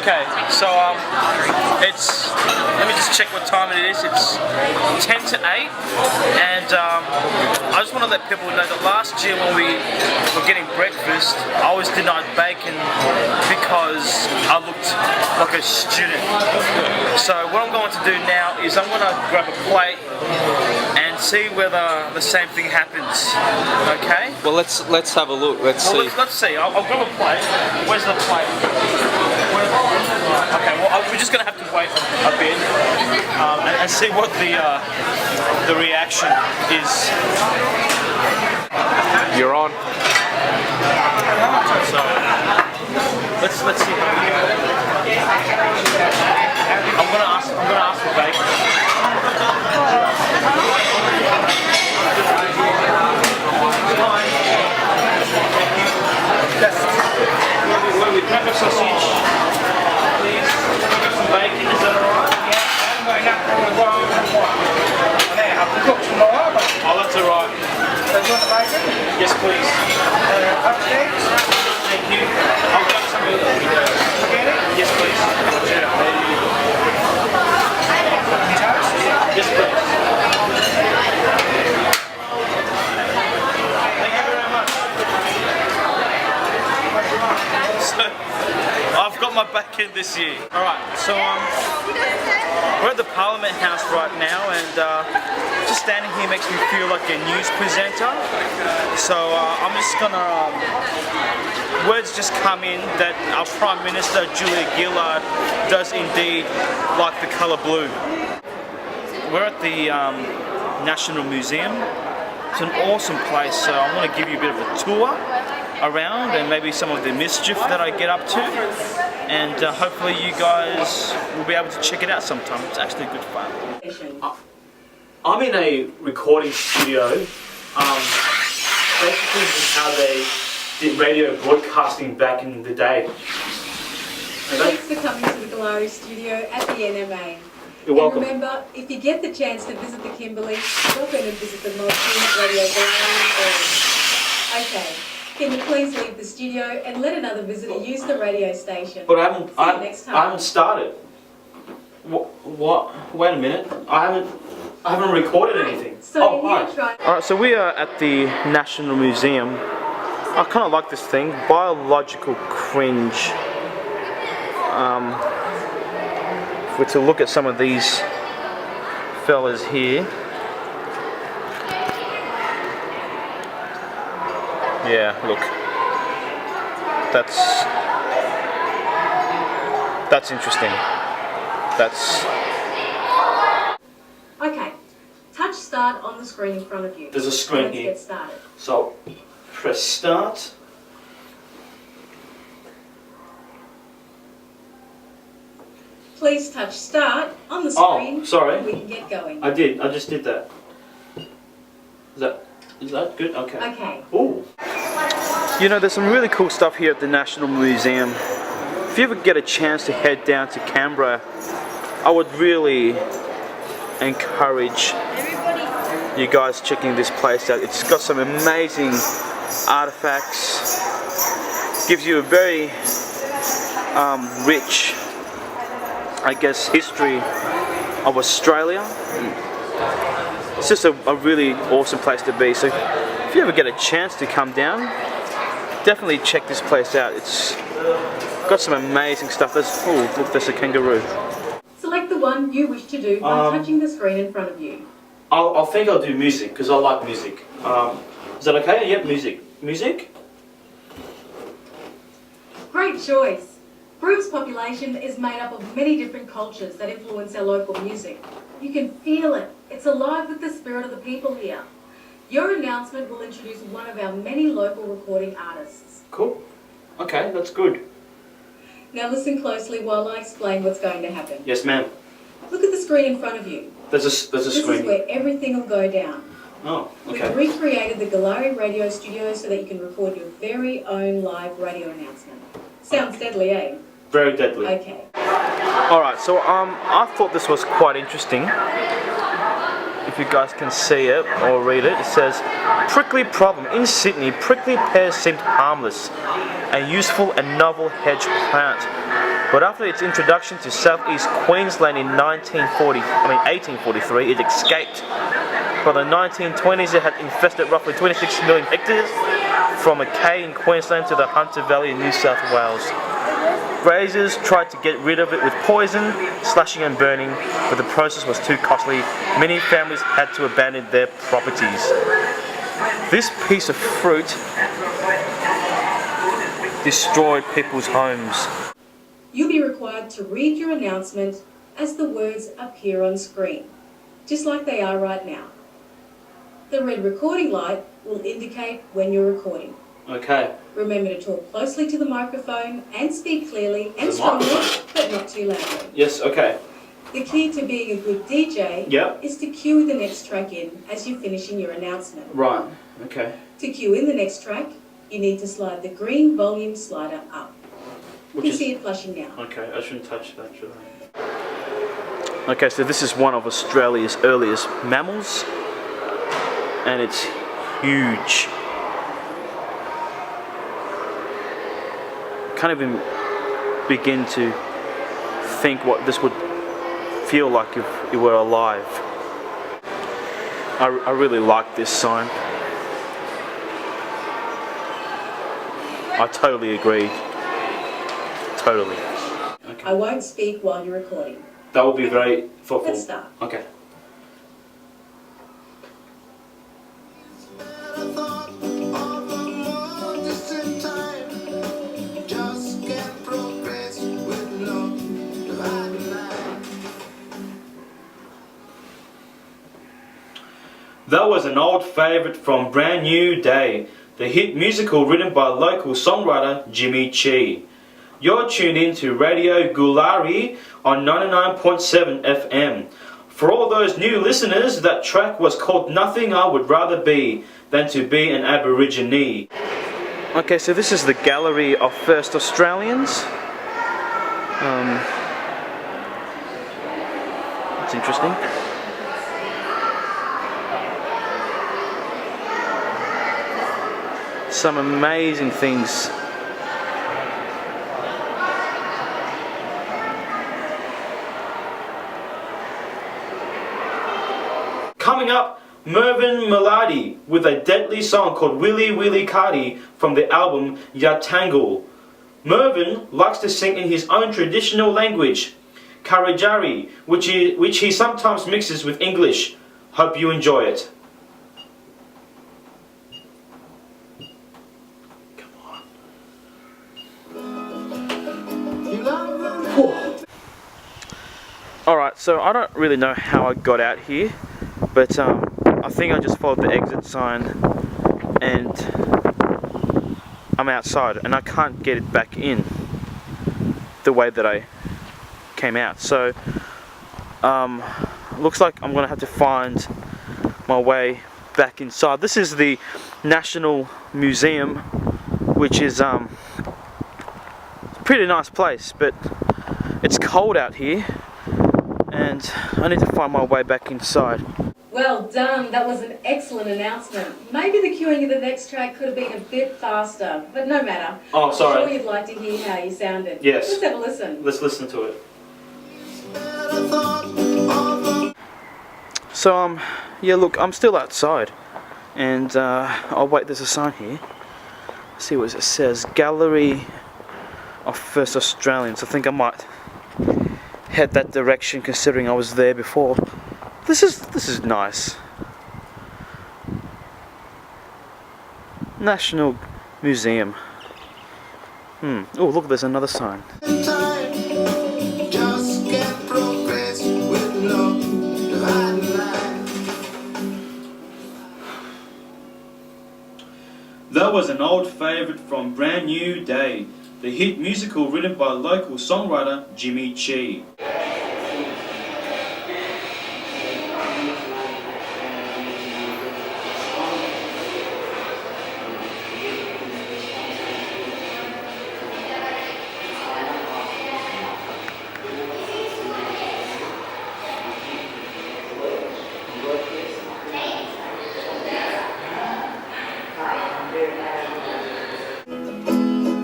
Okay, so it's, let me just check what time it is. It's 10 to 8, and I just want to let people know that last year when we were getting breakfast, I was denied bacon because I looked like a student. So what I'm going to do now is I'm going to grab a plate and see whether the same thing happens. Okay? Well, let's have a look. Let's see. Let's see. I'll grab a plate. Where's the plate? Okay. Well, we're just gonna have to wait a bit and see what the reaction is. You're on. So let's see. I'm gonna ask for bacon. What do we crack a sausage? Please. Some bacon, is that alright? Oh, that's alright. Yes, please. Thank you. I'll grab some of it. Yes, please. Yes, please. Thank you very much. So, I've got my bacon this year. Alright, so we're at the Parliament House right now, and just standing here makes me feel like a news presenter. So I'm just gonna, words just come in that our Prime Minister Julia Gillard does indeed like the colour blue. We're at the National Museum. It's an awesome place, so I'm going to give you a bit of a tour around and maybe some of the mischief that I get up to, and hopefully you guys will be able to check it out sometime. It's actually good fun. I'm in a recording studio. Basically this is how they did radio broadcasting back in the day. Thanks for coming to the Galari studio at the NMA. You're welcome. And remember, if you get the chance to visit the Kimberley, drop in and visit the Multi Radio Galari. Okay. Can you please leave the studio and let another visitor use the radio station? But I haven't started. What? Wait a minute. I haven't recorded anything. So hi. Alright, so we are at the National Museum. I kind of like this thing, biological cringe. If we're to look at some of these fellas here. Yeah, look. That's interesting. Okay. Touch start on the screen in front of you. There's a screen Let's here. get started. So press start. Please touch start on the screen. Oh, sorry. And we can get going. I just did that. Is that good? Okay. Okay. Ooh. You know, there's some really cool stuff here at the National Museum. If you ever get a chance to head down to Canberra, I would really encourage you guys checking this place out. It's got some amazing artifacts. Gives you a very rich, I guess, history of Australia. It's just a really awesome place to be. So if you ever get a chance to come down, definitely check this place out. It's got some amazing stuff. Oh, look, there's a kangaroo. Select the one you wish to do by touching the screen in front of you. I think I'll do music because I like music. Is that okay? Yep, music. Music? Great choice. Brook's population is made up of many different cultures that influence our local music. You can feel it. It's alive with the spirit of the people here. Your announcement will introduce one of our many local recording artists. Cool. Okay, that's good. Now listen closely while I explain what's going to happen. Yes, ma'am. Look at the screen in front of you. There's a This screen. is where everything will go down. Oh, okay. We've recreated the Galari radio studio so that you can record your very own live radio announcement. Sounds deadly, eh? Very deadly. Okay. Alright, so I thought this was quite interesting. If you guys can see it or read it, it says, prickly problem. In Sydney, prickly pears seemed harmless. A useful and novel hedge plant. But after its introduction to southeast Queensland in 1843, it escaped. By the 1920s, it had infested roughly 26 million hectares, from Mackay in Queensland to the Hunter Valley in New South Wales. Grazers tried to get rid of it with poison, slashing and burning, but the process was too costly. Many families had to abandon their properties. This piece of fruit destroyed people's homes. You'll be required to read your announcement as the words appear on screen, just like they are right now. The red recording light will indicate when you're recording. Okay. Remember to talk closely to the microphone and speak clearly and strongly, but not too loudly. Yes, okay. The key to being a good DJ is to cue the next track in as you're finishing your announcement. Right, okay. To cue in the next track, you need to slide the green volume slider up. You can see it flashing now. Okay, I shouldn't touch that, should I? Okay, so this is one of Australia's earliest mammals, and it's huge. Can't even begin to think what this would feel like if it were alive. I really like this sign. I totally agree. Totally. Okay. I won't speak while you're recording. That would be very thoughtful. Let's start. Okay. That was an old favourite from Brand New Day, the hit musical written by local songwriter Jimmy Chi. You're tuned in to Radio Gulari on 99.7 FM. For all those new listeners, that track was called Nothing I Would Rather Be Than to Be an Aborigine. Okay, so this is the gallery of First Australians. It's interesting. Some amazing things. Coming up, Mervyn Melody with a deadly song called Willy Willy Cardi from the album Yatangle. Mervyn likes to sing in his own traditional language, Karijari, which he sometimes mixes with English. Hope you enjoy it. Alright, so I don't really know how I got out here, but I think I just followed the exit sign and I'm outside and I can't get it back in the way that I came out. So looks like I'm gonna have to find my way back inside. This is the National Museum, which is a pretty nice place, but it's cold out here and I need to find my way back inside. Well done, that was an excellent announcement. Maybe the queuing of the next track could have been a bit faster, but no matter. Oh, sorry. I'm sure you'd like to hear how you sounded. Yes. Let's have a listen. Let's listen to it. So yeah, look, I'm still outside and oh wait, there's a sign here. Let's see what it says. Gallery of First Australians. I think I might head that direction considering I was there before. This is nice. National Museum. Oh look, there's another sign. That was an old favourite from Brand New Day, the hit musical written by local songwriter Jimmy Chi.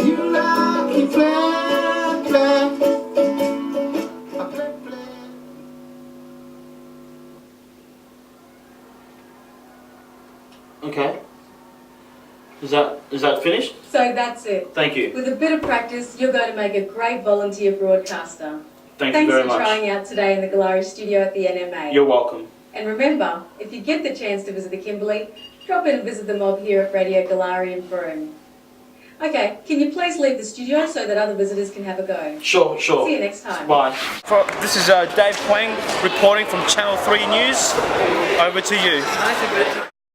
You lucky flat, Okay. Is that finished? So that's it. Thank you. With a bit of practice, you're going to make a great volunteer broadcaster. Thank you very much. Thanks for trying out today in the Galari studio at the NMA. You're welcome. And remember, if you get the chance to visit the Kimberley, drop in and visit the mob here at Radio Galari in Broome. Okay, can you please leave the studio so that other visitors can have a go? Sure. See you next time. Bye. This is Dave Quang reporting from Channel 3 News. Over to you.